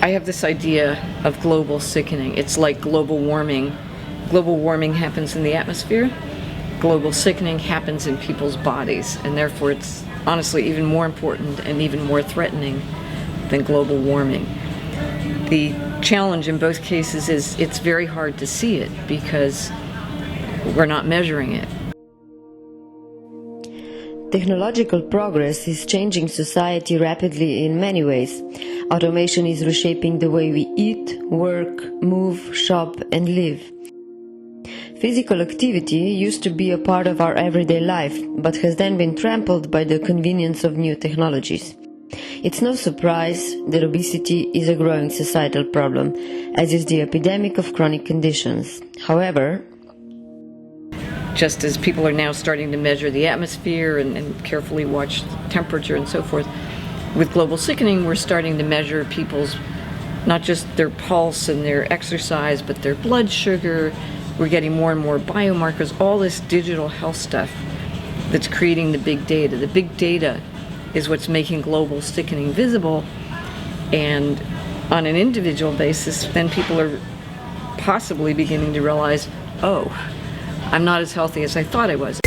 I have this idea of global sickening. It's like global warming. Global warming happens in the atmosphere. Global sickening happens in people's bodies, and therefore it's honestly even more important and even more threatening than global warming. The challenge in both cases is it's very hard to see it because we're not measuring it. Technological progress is changing society rapidly in many ways. Automation is reshaping the way we eat, work, move, shop, and live. Physical activity used to be a part of our everyday life, but has then been trampled by the convenience of new technologies. It's no surprise that obesity is a growing societal problem, as is the epidemic of chronic conditions. However, just as people are now starting to measure the atmosphere and carefully watch temperature and so forth, with global sickening, we're starting to measure people's, not just their pulse and their exercise, but their blood sugar. We're getting more and more biomarkers, all this digital health stuff that's creating the big data. The big data is what's making global sickening visible, and on an individual basis, then people are possibly beginning to realize, oh, I'm not as healthy as I thought I was.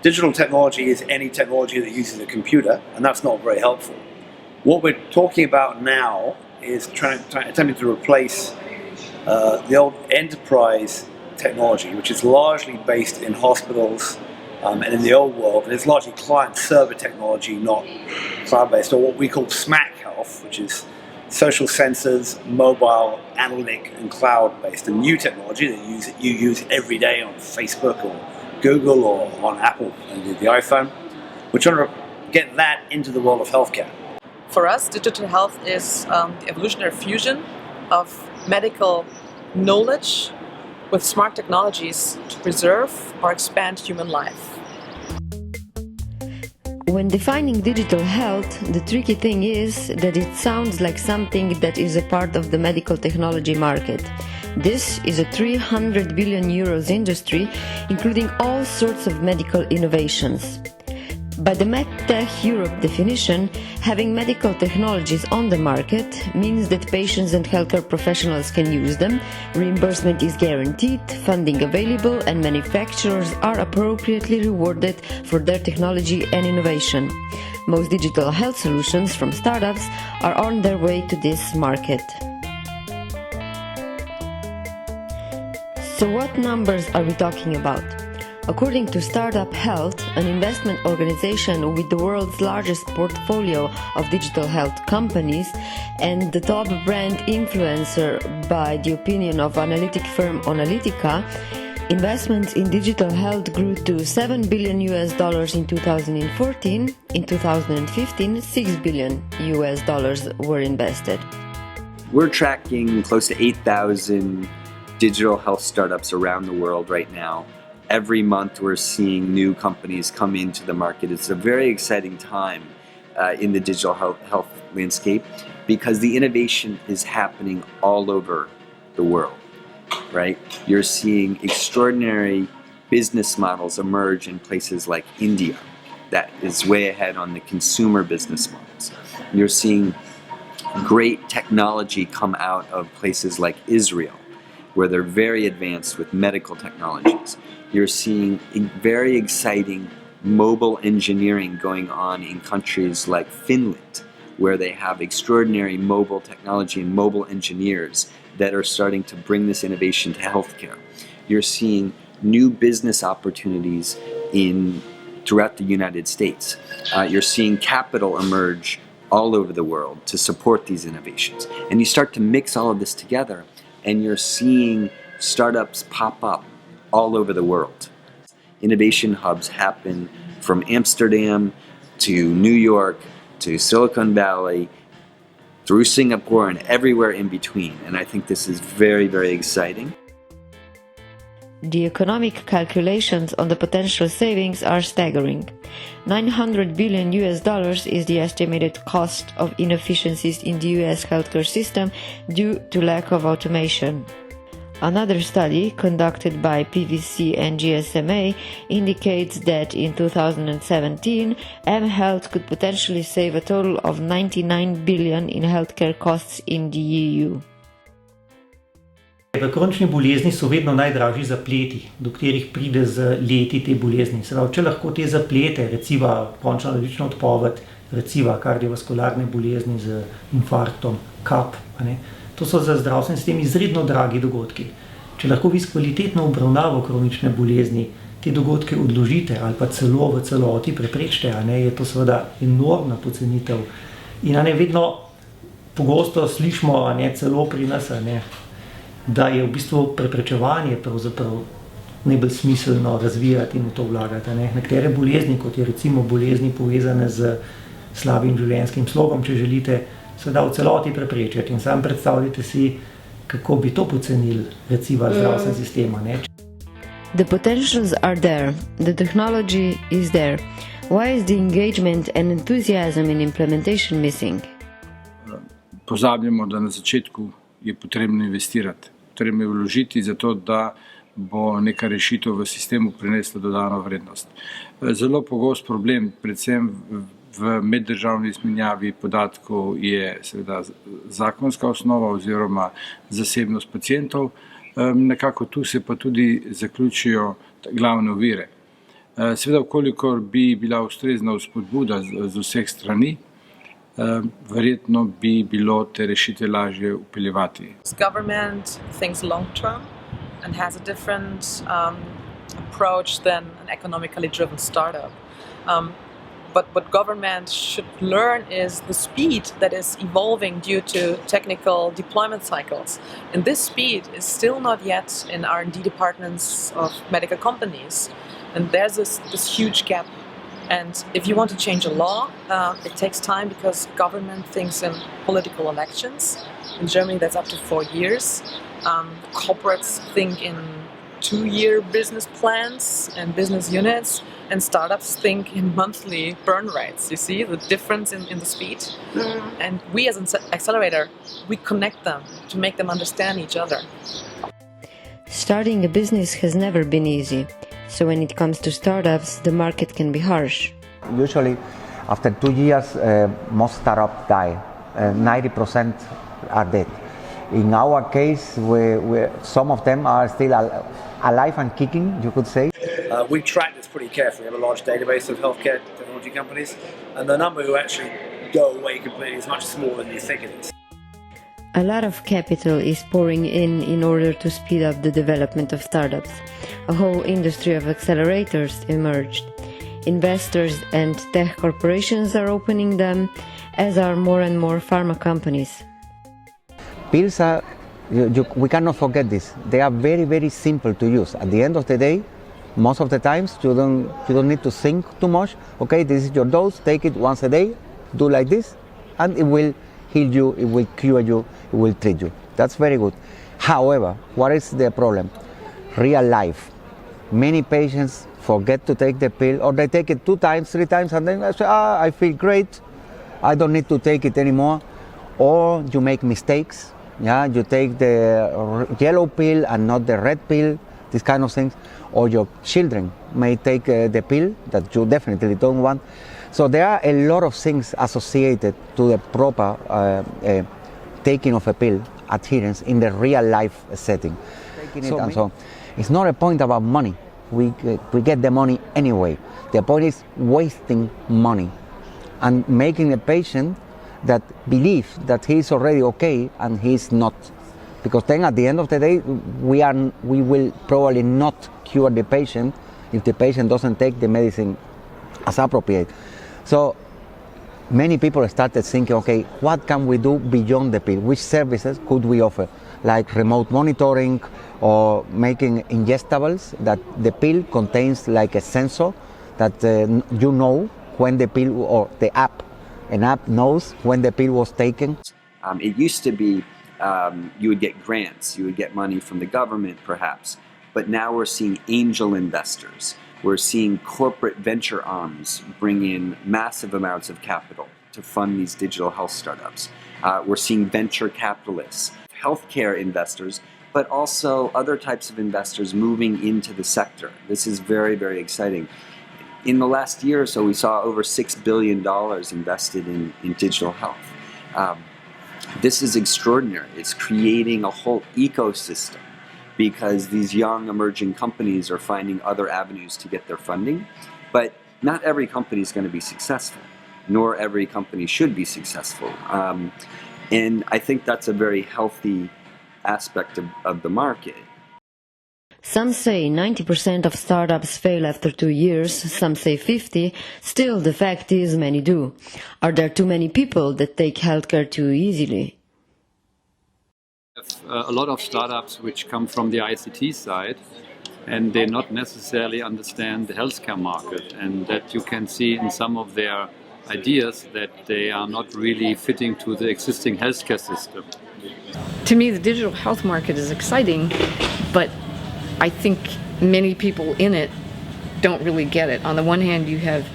Digital technology is any technology that uses a computer, and that's not very helpful. What we're talking about now is attempting to replace the old enterprise technology, which is largely based in hospitals and in the old world, and it's largely client-server technology, not cloud-based, or what we call SMAC health, which is social sensors, mobile, analytic, and cloud-based. And new technology that you use every day on Facebook or Google or on Apple and the iPhone. We're trying to get that into the world of healthcare. For us, digital health is the evolutionary fusion of medical knowledge with smart technologies to preserve or expand human life. when defining digital health, the tricky thing is that it sounds like something that is a part of the medical technology market. This is a 300 billion euros industry, including all sorts of medical innovations. By the MedTech Europe definition, having medical technologies on the market means that patients and healthcare professionals can use them, reimbursement is guaranteed, funding available, and manufacturers are appropriately rewarded for their technology and innovation. Most digital health solutions from startups are on their way to this market. So what numbers are we talking about? According to Startup Health, an investment organization with the world's largest portfolio of digital health companies and the top brand influencer by the opinion of analytic firm Analytica, investments in digital health grew to $7 billion in 2014. In 2015, $6 billion were invested. We're tracking close to 8,000 digital health startups around the world right now. Every month we're seeing new companies come into the market. It's a very exciting time in the digital health landscape because the innovation is happening all over the world, right? You're seeing extraordinary business models emerge in places like India that is way ahead on the consumer business models. You're seeing great technology come out of places like Israel, where they're very advanced with medical technologies. You're seeing very exciting mobile engineering going on in countries like Finland, where they have extraordinary mobile technology and mobile engineers that are starting to bring this innovation to healthcare. You're seeing new business opportunities throughout the United States. You're seeing capital emerge all over the world to support these innovations. And you start to mix all of this together, and you're seeing startups pop up all over the world. Innovation hubs happen from Amsterdam to New York to Silicon Valley, through Singapore, and everywhere in between. And I think this is very, very exciting. The economic calculations on the potential savings are staggering. $900 billion is the estimated cost of inefficiencies in the US healthcare system due to lack of automation. Another study conducted by PwC and GSMA indicates that in 2017, mHealth could potentially save a total of $99 billion in healthcare costs in the EU. V kronični bolezni so vedno najdražji zapleti, do katerih pride z leti te bolezni. Če lahko te zaplete, recimo končna ledvična odpoved, recimo kardiovaskularne bolezni z infarktom, kap, to so za zdravstveni sistem izredno dragi dogodki. Če lahko vi s kvalitetno obravnavo kronične bolezni te dogodke odložite ali pa celo v celoti preprečite, je to seveda enormna pocenitev. In vedno pogosto slišimo, celo pri nas, da je v bistvu preprečevanje pravzaprav najbolj smiselno razvijati in v to vlagati. Nekatere bolezni, kot je recimo bolezni povezane z slabim življenjskim slogom, če želite, se da v celoti preprečiti. In sam predstavljate si, kako bi to pocenili, recimo, zdravstven sistem. The potentials are there, the technology is there. Why is the engagement and enthusiasm in implementation missing? Pozabljamo, da na začetku je potrebno investirati. Potrebno je vložiti za to, da bo neka rešitev v sistemu prinesla dodano vrednost. Zelo pogost problem, predvsem v meddržavni izmenjavi podatkov, je seveda zakonska osnova oziroma zasebnost pacientov. Nekako tu se pa tudi zaključijo glavne ovire. Seveda, vkolikor bi bila ustrezna vzpodbuda z vseh strani, verjetno bi bilo te rešitve lažje upeljevati. Government thinks long term and has a different approach than an economically driven startup. But what government should learn is the speed that is evolving due to technical deployment cycles. And this speed is still not yet in R&D departments of medical companies. And there's this huge gap. And if you want to change a law, it takes time because government thinks in political elections. In Germany, that's up to 4 years. Corporates think in 2-year business plans and business units, and startups think in monthly burn rates. You see the difference in the speed? And we as an accelerator, we connect them to make them understand each other. Starting a business has never been easy. So when it comes to startups, the market can be harsh. Usually, after 2 years, most startups die. 90% are dead. In our case, some of them are still alive and kicking, you could say. We track this pretty carefully. We have a large database of healthcare technology companies, and the number who actually go away completely is much smaller than you think it is. A lot of capital is pouring in order to speed up the development of startups. A whole industry of accelerators emerged. Investors and tech corporations are opening them, as are more and more pharma companies. Pills are, we cannot forget this. They are very, very simple to use. At the end of the day, most of the times you don't need to think too much. Okay, this is your dose. Take it once a day. Do like this, and it will heal you. It will cure you. It will treat you. That's very good. However, what is the problem? Real life. Many patients forget to take the pill, or they take it 2 times, 3 times, and then they say, I feel great. I don't need to take it anymore. Or you make mistakes. Yeah, you take the yellow pill and not the red pill, these kind of things. Or your children may take the pill that you definitely don't want. So there are a lot of things associated to the proper taking of a pill, adherence in the real life setting. So it's not a point about money. We get the money anyway. The point is wasting money and making a patient that believe that he is already okay and he is not. Because then at the end of the day, we will probably not cure the patient if the patient doesn't take the medicine as appropriate. So many people started thinking, okay, what can we do beyond the pill? Which services could we offer? Like remote monitoring or making ingestibles that the pill contains like a sensor that you know when the pill or the app, an app knows when the pill was taken. It used to be you would get grants, you would get money from the government perhaps, but now we're seeing angel investors. We're seeing corporate venture arms bring in massive amounts of capital to fund these digital health startups. We're seeing venture capitalists, healthcare investors, but also other types of investors moving into the sector. This is very, very exciting. In the last year or so, we saw over $6 billion invested in digital health. This is extraordinary. It's creating a whole ecosystem because these young emerging companies are finding other avenues to get their funding. But not every company is going to be successful, nor every company should be successful. And I think that's a very healthy aspect of the market. Some say 90% of startups fail after 2 years, some say 50%, still the fact is many do. Are there too many people that take healthcare too easily? A lot of startups which come from the ICT side, and they not necessarily understand the healthcare market, and that you can see in some of their ideas that they are not really fitting to the existing healthcare system. To me, the digital health market is exciting, but I think many people in it don't really get it. On the one hand, you have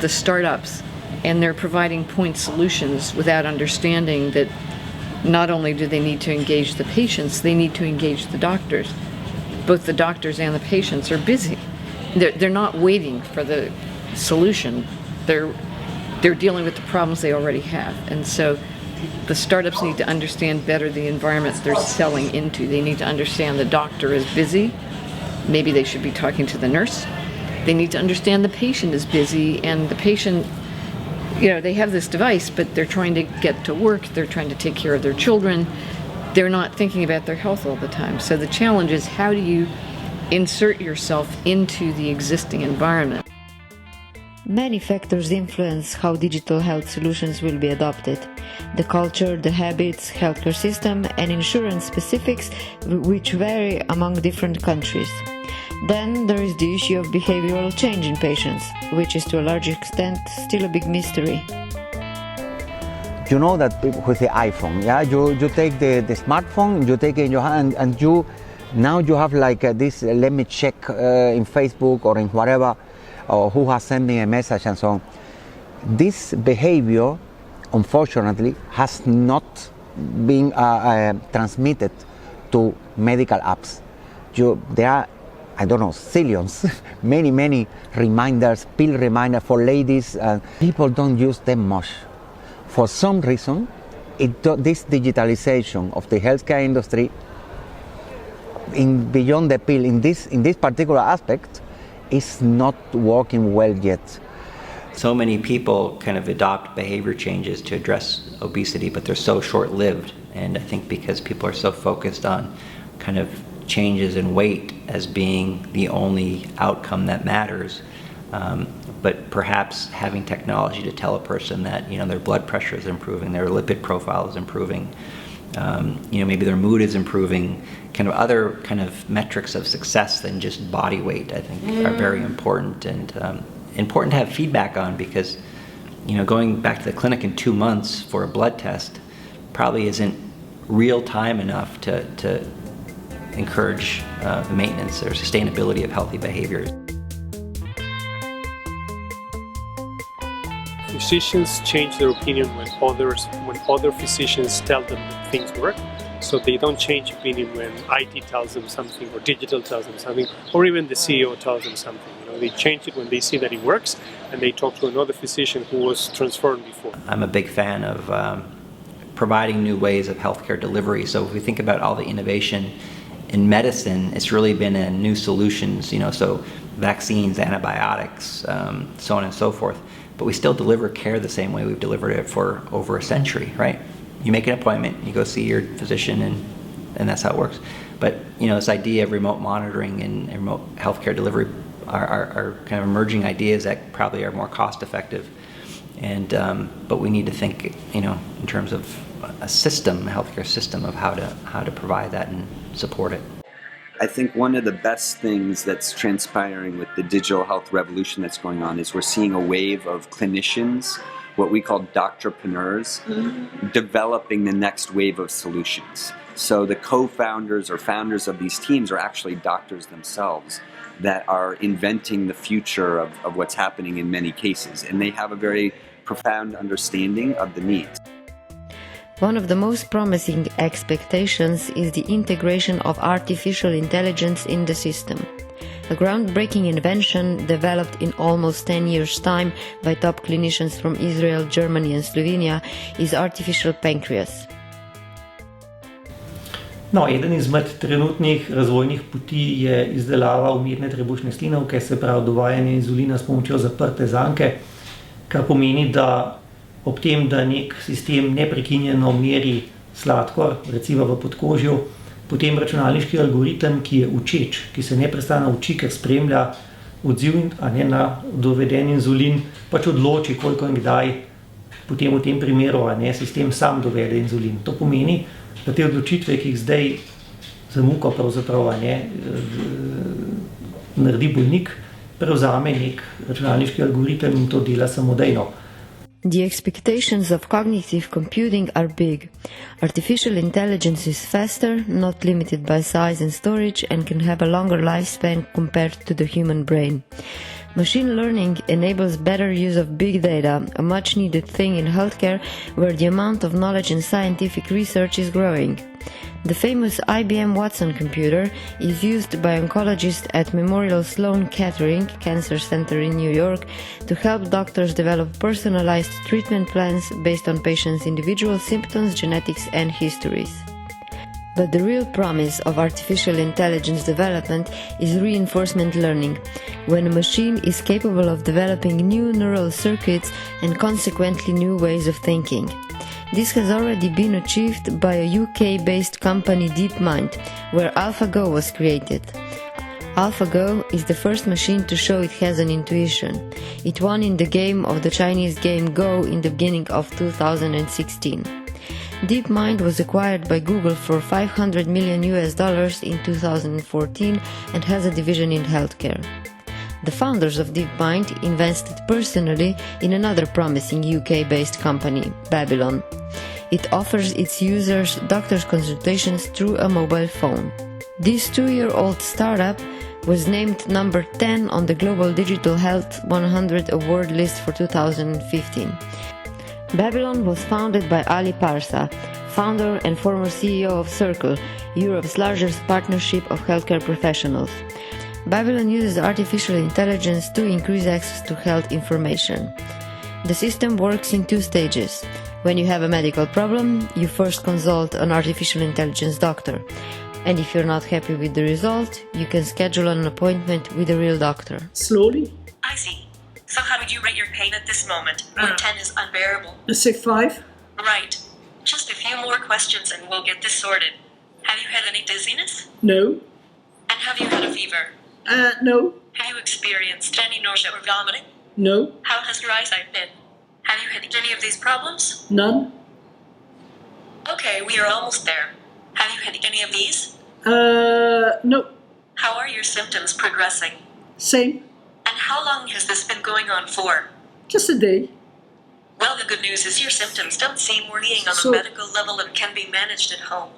the startups, and they're providing point solutions without understanding that not only do they need to engage the patients, they need to engage the doctors. Both the doctors and the patients are busy. They're not waiting for the solution. They're dealing with the problems they already have. And so the startups need to understand better the environment they're selling into. They need to understand the doctor is busy. Maybe they should be talking to the nurse. They need to understand the patient is busy, and the patient, they have this device, but they're trying to get to work. They're trying to take care of their children. They're not thinking about their health all the time. So the challenge is, how do you insert yourself into the existing environment? Many factors influence how digital health solutions will be adopted. The culture, the habits, healthcare system, and insurance specifics which vary among different countries. Then there is the issue of behavioral change in patients, which is to a large extent still a big mystery. You know that with the iPhone, you take the smartphone, you take it in your hand, and now you have like this, let me check in Facebook or in whatever, or who has sent me a message and so on. This behavior, unfortunately, has not been transmitted to medical apps. There are, I don't know, zillions, many reminders, pill reminders for ladies. People don't use them much. For some reason, this digitalization of the healthcare industry, beyond the pill, in this particular aspect, is not working well yet. So many people kind of adopt behavior changes to address obesity, but they're so short-lived. And I think because people are so focused on kind of changes in weight as being the only outcome that matters, but perhaps having technology to tell a person that their blood pressure is improving, their lipid profile is improving, maybe their mood is improving, kind of other kind of metrics of success than just body weight, I think are very important, and important to have feedback on, because going back to the clinic in 2 months for a blood test probably isn't real time enough to encourage the maintenance or sustainability of healthy behaviors. Physicians change their opinion when other physicians tell them that things work. So they don't change opinion when IT tells them something, or digital tells them something, or even the CEO tells them something. They change it when they see that it works, and they talk to another physician who was transformed before. I'm a big fan of providing new ways of healthcare delivery. So if we think about all the innovation in medicine, it's really been in new solutions, so vaccines, antibiotics, so on and so forth. But we still deliver care the same way we've delivered it for over a century, right? You make an appointment, you go see your physician, and that's how it works. But this idea of remote monitoring and remote healthcare delivery are kind of emerging ideas that probably are more cost effective. And but we need to think, in terms of a system, a healthcare system, of how to provide that and support it. I think one of the best things that's transpiring with the digital health revolution that's going on is we're seeing a wave of clinicians, what we call doctorpreneurs, developing the next wave of solutions. So the co-founders or founders of these teams are actually doctors themselves, that are inventing the future of what's happening in many cases, and they have a very profound understanding of the needs. One of the most promising expectations is the integration of artificial intelligence in the system. A groundbreaking invention developed in almost 10 years' time by top clinicians from Israel, Germany and Slovenia is artificial pancreas. No, eden izmed trenutnih razvojnih poti je izdelava umirne trebušne slinavke, se pravi dovajanje inzulina s pomočjo zaprte zanke, kar pomeni, da ob tem, da nek sistem neprekinjeno meri sladkor, recimo v podkožju, potem računalniški algoritem, ki je učeč, ki se neprestano uči, ker spremlja odziv na doveden inzulin, pač odloči, koliko in kdaj potem v tem primeru sistem sam dovede inzulin. To pomeni, da te odločitve, ki jih zdaj za muko pravzaprav naredi bolnik, prevzame nek računalniški algoritem in to dela samodejno. The expectations of cognitive computing are big. Artificial intelligence is faster, not limited by size and storage, and can have a longer lifespan compared to the human brain. Machine learning enables better use of big data, a much needed thing in healthcare where the amount of knowledge and scientific research is growing. The famous IBM Watson computer is used by oncologists at Memorial Sloan Kettering Cancer Center in New York to help doctors develop personalized treatment plans based on patients' individual symptoms, genetics and histories. But the real promise of artificial intelligence development is reinforcement learning, when a machine is capable of developing new neural circuits and consequently new ways of thinking. This has already been achieved by a UK-based company DeepMind, where AlphaGo was created. AlphaGo is the first machine to show it has an intuition. It won in the game of the Chinese game Go in the beginning of 2016. DeepMind was acquired by Google for $500 million in 2014 and has a division in healthcare. The founders of DeepMind invested personally in another promising UK-based company, Babylon. It offers its users doctor's consultations through a mobile phone. This 2-year-old startup was named number 10 on the Global Digital Health 100 award list for 2015. Babylon was founded by Ali Parsa, founder and former CEO of Circle, Europe's largest partnership of healthcare professionals. Babylon uses artificial intelligence to increase access to health information. The system works in 2 stages. When you have a medical problem, you first consult an artificial intelligence doctor. And if you're not happy with the result, you can schedule an appointment with a real doctor. Slowly. I see. So how would you rate your pain at this moment, when 10 is unbearable? Let's say 5. Right. Just a few more questions and we'll get this sorted. Have you had any dizziness? No. And have you had a fever? No. Have you experienced any nausea or vomiting? No. How has your eyesight been? Have you had any of these problems? None. Okay, we are almost there. Have you had any of these? No. How are your symptoms progressing? Same. And how long has this been going on for? Just a day. Well, the good news is your symptoms don't seem worrying on a medical level and can be managed at home.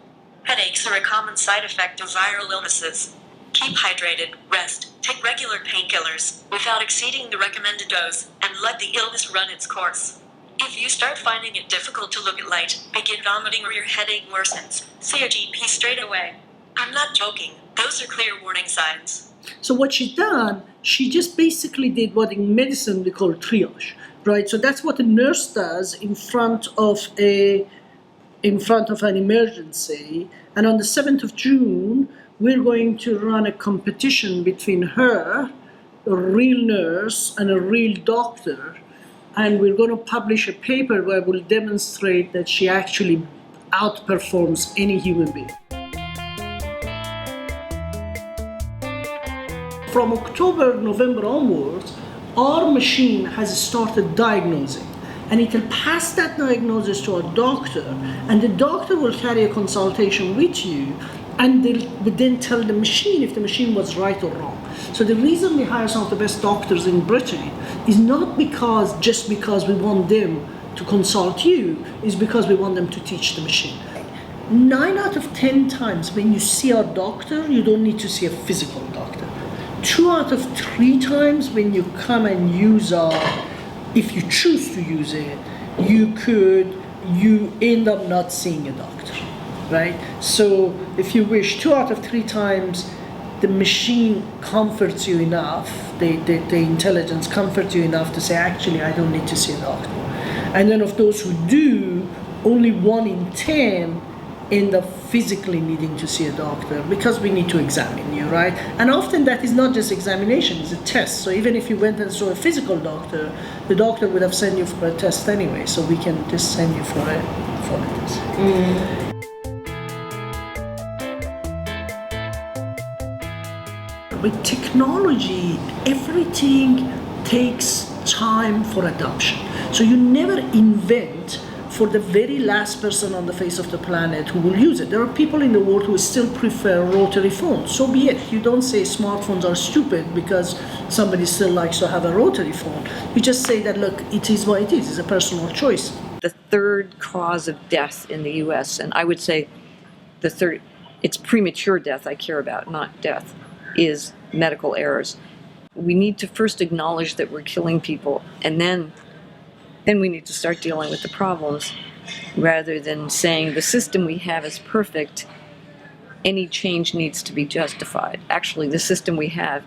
Headaches are a common side effect of viral illnesses. Keep hydrated, rest, take regular painkillers without exceeding the recommended dose, and let the illness run its course. If you start finding it difficult to look at light, begin vomiting or your headache worsens, see a GP straight away. I'm not joking. Those are clear warning signs. So what she done, she just basically did what in medicine we call triage, right? So that's what a nurse does in front of an emergency. And on the 7th of June, we're going to run a competition between her, a real nurse, and a real doctor. And we're going to publish a paper where we'll demonstrate that she actually outperforms any human being. From October, November onwards, our machine has started diagnosing. And it will pass that diagnosis to a doctor, and the doctor will carry a consultation with you, and they would then tell the machine if the machine was right or wrong. So the reason we hire some of the best doctors in Britain is not just because we want them to consult you, is because we want them to teach the machine. 9 out of 10 times when you see a doctor, you don't need to see a physical doctor. 2 out of 3 times when you come and use if you choose to use it, you end up not seeing a doctor, right? So if you wish, 2 out of 3 times the machine comforts you enough, the intelligence comforts you enough to say, actually, I don't need to see a doctor. And then of those who do, only 1 in 10 end up physically needing to see a doctor because we need to examine you, right? And often that is not just examination, it's a test. So even if you went and saw a physical doctor, the doctor would have sent you for a test anyway, so we can just send you for a test. With technology, everything takes time for adoption. So you never invent for the very last person on the face of the planet who will use it. There are people in the world who still prefer rotary phones. So be it. You don't say smartphones are stupid because somebody still likes to have a rotary phone. You just say that, look, it is what it is. It's a personal choice. The third cause of death in the US, and I would say the third, it's premature death I care about, not death, is medical errors. We need to first acknowledge that we're killing people, and then we need to start dealing with the problems rather than saying the system we have is perfect, any change needs to be justified. Actually, the system we have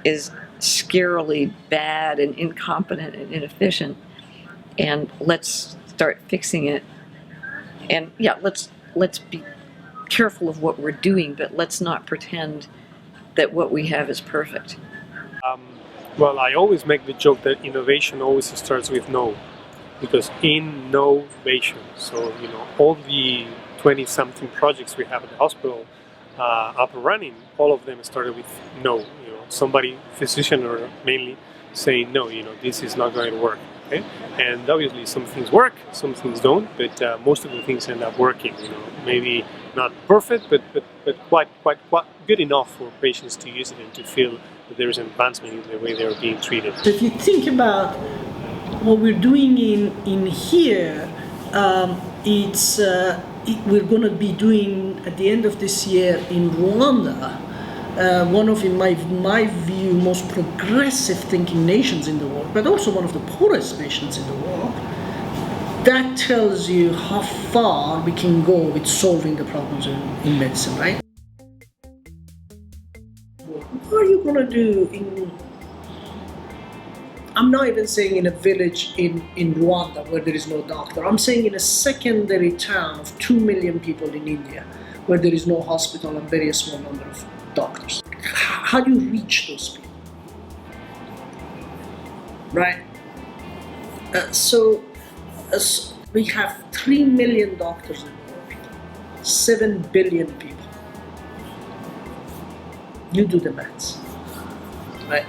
is scarily bad and incompetent and inefficient, and let's start fixing it. And yeah, let's be careful of what we're doing, but let's not pretend that what we have is perfect. Well, I always make the joke that innovation always starts with no, because innovation. So, all the 20-something projects we have at the hospital up and running, all of them started with no. Somebody, physician or mainly, saying no, this is not going to work. Okay? And obviously some things work, some things don't, but most of the things end up working. Maybe not perfect, but quite good enough for patients to use it and to feel that there is an advancement in the way they are being treated. So if you think about what we're doing in here, we're going to be doing at the end of this year in Rwanda, one of, in my view, most progressive thinking nations in the world, but also one of the poorest nations in the world. That tells you how far we can go with solving the problems in medicine, right? What are you going to do I'm not even saying in a village in Rwanda where there is no doctor. I'm saying in a secondary town of 2 million people in India where there is no hospital and very small number of doctors. How do you reach those people? Right? So we have 3 million doctors in the world, 7 billion people. You do the maths, right?